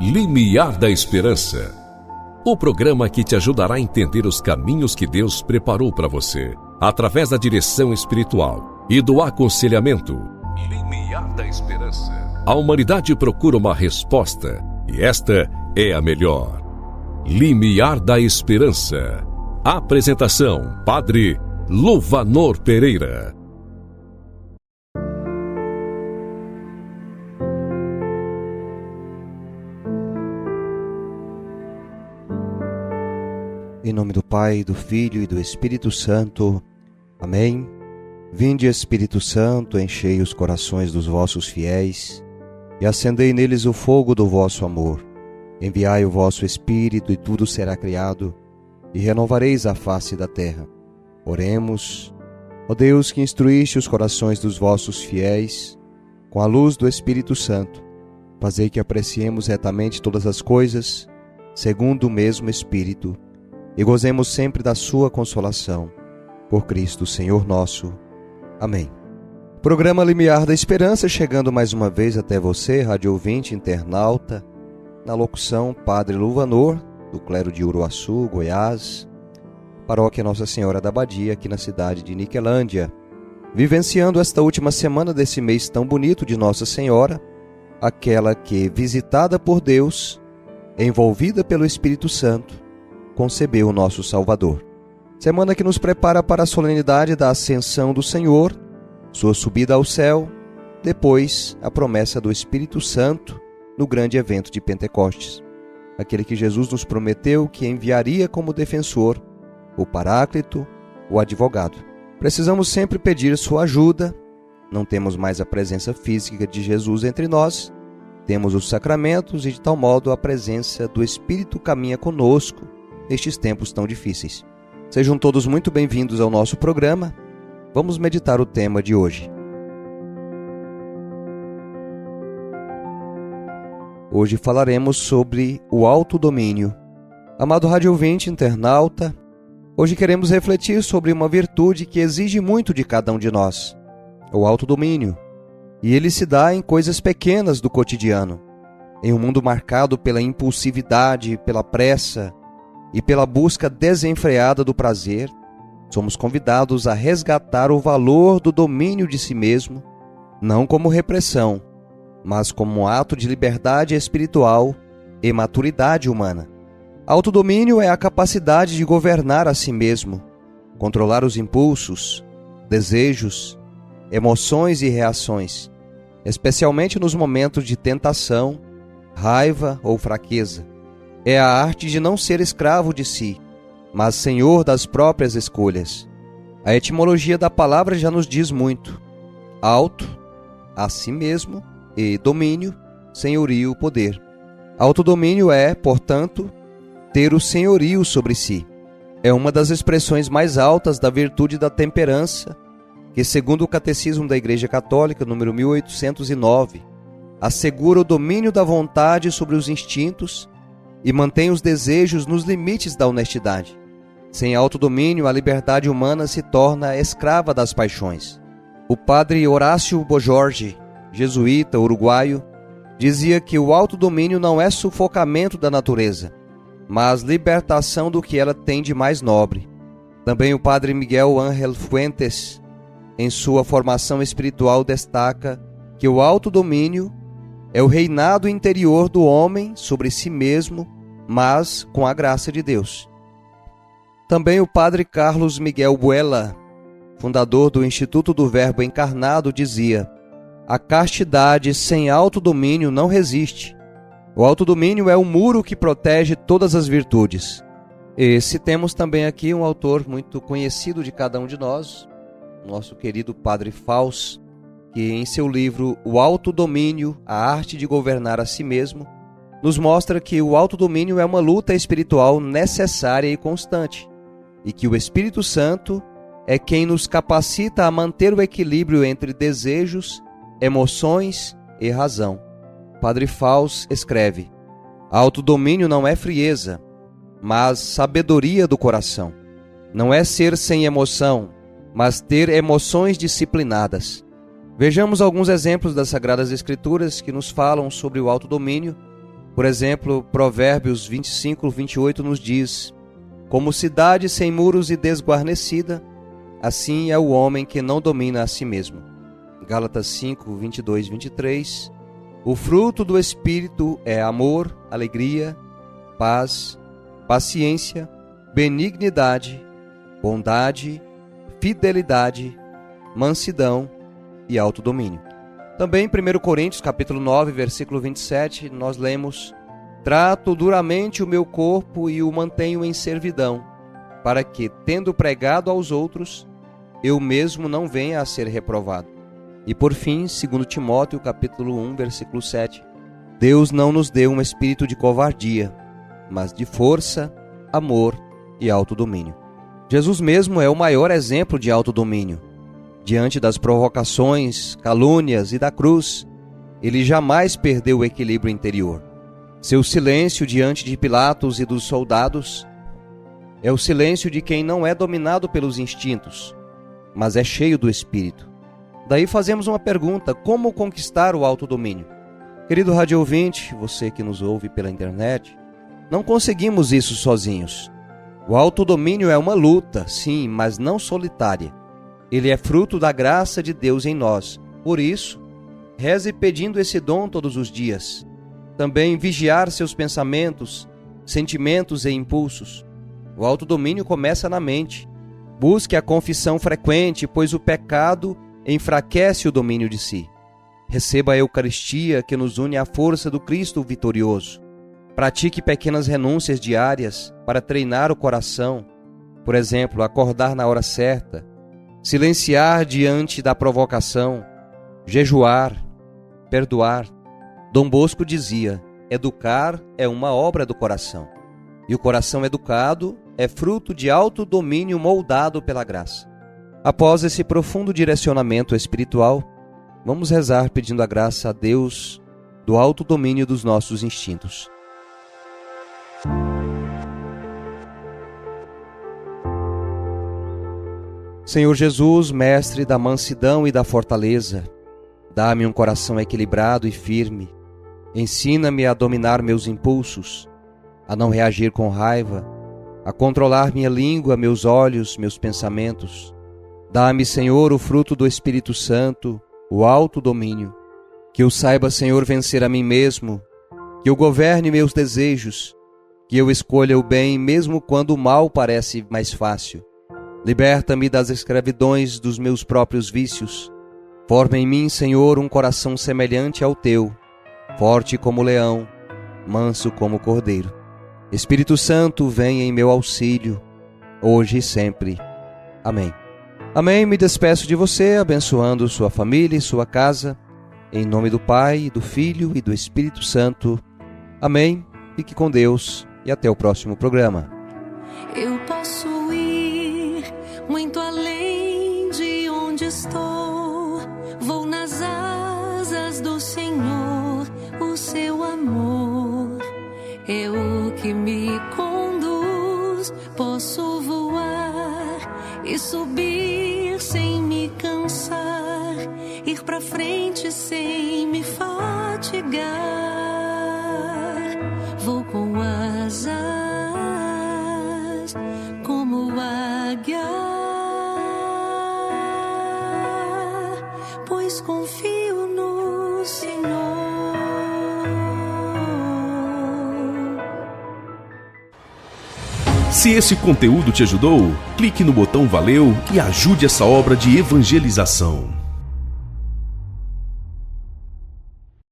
Limiar da Esperança. O programa que te ajudará a entender os caminhos que Deus preparou para você, através da direção espiritual e do aconselhamento. Limiar da Esperança. A humanidade procura uma resposta, e esta é a melhor. Limiar da Esperança. Apresentação: Padre Luvanor Pereira. Em nome do Pai, do Filho e do Espírito Santo. Amém. Vinde, Espírito Santo, enchei os corações dos vossos fiéis e acendei neles o fogo do vosso amor. Enviai o vosso Espírito e tudo será criado e renovareis a face da terra. Oremos. Ó Deus, que instruíste os corações dos vossos fiéis com a luz do Espírito Santo, fazei que apreciemos retamente todas as coisas segundo o mesmo Espírito e gozemos sempre da sua consolação. Por Cristo, Senhor nosso. Amém. Programa Limiar da Esperança, chegando mais uma vez até você, rádio ouvinte, internauta. Na locução, Padre Luvanor, do clero de Uruaçu, Goiás. Paróquia Nossa Senhora da Abadia, aqui na cidade de Niquelândia. Vivenciando esta última semana desse mês tão bonito de Nossa Senhora, aquela que, visitada por Deus, envolvida pelo Espírito Santo, concebeu o nosso Salvador. Semana que nos prepara para a solenidade da Ascensão do Senhor, sua subida ao céu, depois a promessa do Espírito Santo no grande evento de Pentecostes. Aquele que Jesus nos prometeu que enviaria como defensor, o Paráclito, o advogado. Precisamos sempre pedir sua ajuda. Não temos mais a presença física de Jesus entre nós, temos os sacramentos e de tal modo a presença do Espírito caminha conosco nestes tempos tão difíceis. Sejam todos muito bem-vindos ao nosso programa. Vamos meditar o tema de hoje. Hoje falaremos sobre o autodomínio. Amado rádio ouvinte, internauta, hoje queremos refletir sobre uma virtude que exige muito de cada um de nós, o autodomínio. E ele se dá em coisas pequenas do cotidiano. Em um mundo marcado pela impulsividade, pela pressa, e pela busca desenfreada do prazer, somos convidados a resgatar o valor do domínio de si mesmo, não como repressão, mas como um ato de liberdade espiritual e maturidade humana. Autodomínio é a capacidade de governar a si mesmo, controlar os impulsos, desejos, emoções e reações, especialmente nos momentos de tentação, raiva ou fraqueza. É a arte de não ser escravo de si, mas senhor das próprias escolhas. A etimologia da palavra já nos diz muito. Auto, a si mesmo, e domínio, senhorio, poder. Autodomínio é, portanto, ter o senhorio sobre si. É uma das expressões mais altas da virtude da temperança, que, segundo o Catecismo da Igreja Católica, número 1809, assegura o domínio da vontade sobre os instintos e mantém os desejos nos limites da honestidade. Sem autodomínio, a liberdade humana se torna escrava das paixões. O padre Horácio Bojorge, jesuíta uruguaio, dizia que o autodomínio não é sufocamento da natureza, mas libertação do que ela tem de mais nobre. Também o padre Miguel Ángel Fuentes, em sua formação espiritual, destaca que o autodomínio é o reinado interior do homem sobre si mesmo, mas com a graça de Deus. Também o padre Carlos Miguel Buela, fundador do Instituto do Verbo Encarnado, dizia: a castidade sem autodomínio não resiste. O autodomínio é o muro que protege todas as virtudes. E citemos também aqui um autor muito conhecido de cada um de nós, nosso querido Padre Fausto, que em seu livro O Autodomínio, a Arte de Governar a Si Mesmo, nos mostra que o autodomínio é uma luta espiritual necessária e constante, e que o Espírito Santo é quem nos capacita a manter o equilíbrio entre desejos, emoções e razão. Padre Fausto escreve: autodomínio não é frieza, mas sabedoria do coração. Não é ser sem emoção, mas ter emoções disciplinadas. Vejamos alguns exemplos das Sagradas Escrituras que nos falam sobre o autodomínio Por exemplo, Provérbios 25, 28 nos diz: como cidade sem muros e desguarnecida, assim é o homem que não domina a si mesmo. Gálatas 5, 22, 23. O fruto do Espírito é amor, alegria, paz, paciência, benignidade, bondade, fidelidade, mansidão e autodomínio. Também em 1 Coríntios, capítulo 9, versículo 27, nós lemos: trato duramente o meu corpo e o mantenho em servidão, para que, tendo pregado aos outros, eu mesmo não venha a ser reprovado. E por fim, 2 Timóteo, capítulo 1, versículo 7, Deus não nos deu um espírito de covardia, mas de força, amor e autodomínio. Jesus mesmo é o maior exemplo de autodomínio. Diante das provocações, calúnias e da cruz, ele jamais perdeu o equilíbrio interior. Seu silêncio diante de Pilatos e dos soldados é o silêncio de quem não é dominado pelos instintos, mas é cheio do Espírito. Daí fazemos uma pergunta: como conquistar o autodomínio? Querido rádio ouvinte, você que nos ouve pela internet, não conseguimos isso sozinhos. O autodomínio é uma luta, sim, mas não solitária. Ele é fruto da graça de Deus em nós. Por isso, reze pedindo esse dom todos os dias. Também vigiar seus pensamentos, sentimentos e impulsos. O autodomínio começa na mente. Busque a confissão frequente, pois o pecado enfraquece o domínio de si. Receba a Eucaristia, que nos une à força do Cristo vitorioso. Pratique pequenas renúncias diárias para treinar o coração. Por exemplo, acordar na hora certa, silenciar diante da provocação, jejuar, perdoar. Dom Bosco dizia: educar é uma obra do coração. E o coração educado é fruto de autodomínio moldado pela graça. Após esse profundo direcionamento espiritual, vamos rezar pedindo a graça a Deus do autodomínio dos nossos instintos. Senhor Jesus, mestre da mansidão e da fortaleza, dá-me um coração equilibrado e firme. Ensina-me a dominar meus impulsos, a não reagir com raiva, a controlar minha língua, meus olhos, meus pensamentos. Dá-me, Senhor, o fruto do Espírito Santo, o autodomínio. Que eu saiba, Senhor, vencer a mim mesmo, que eu governe meus desejos, que eu escolha o bem mesmo quando o mal parece mais fácil. Liberta-me das escravidões dos meus próprios vícios. Forma em mim, Senhor, um coração semelhante ao teu, forte como leão, manso como cordeiro. Espírito Santo, vem em meu auxílio, hoje e sempre. Amém. Amém. Me despeço de você, abençoando sua família e sua casa, em nome do Pai, do Filho e do Espírito Santo. Amém. Fique com Deus e até o próximo programa. Eu posso ir muito além de onde estou. Vou nas asas do Senhor, o seu amor é o que me conduz. Posso voar e subir sem me cansar, ir pra frente sem me fatigar. Vou com asas como águia, pois confio no Senhor. Se esse conteúdo te ajudou, clique no botão Valeu e ajude essa obra de evangelização.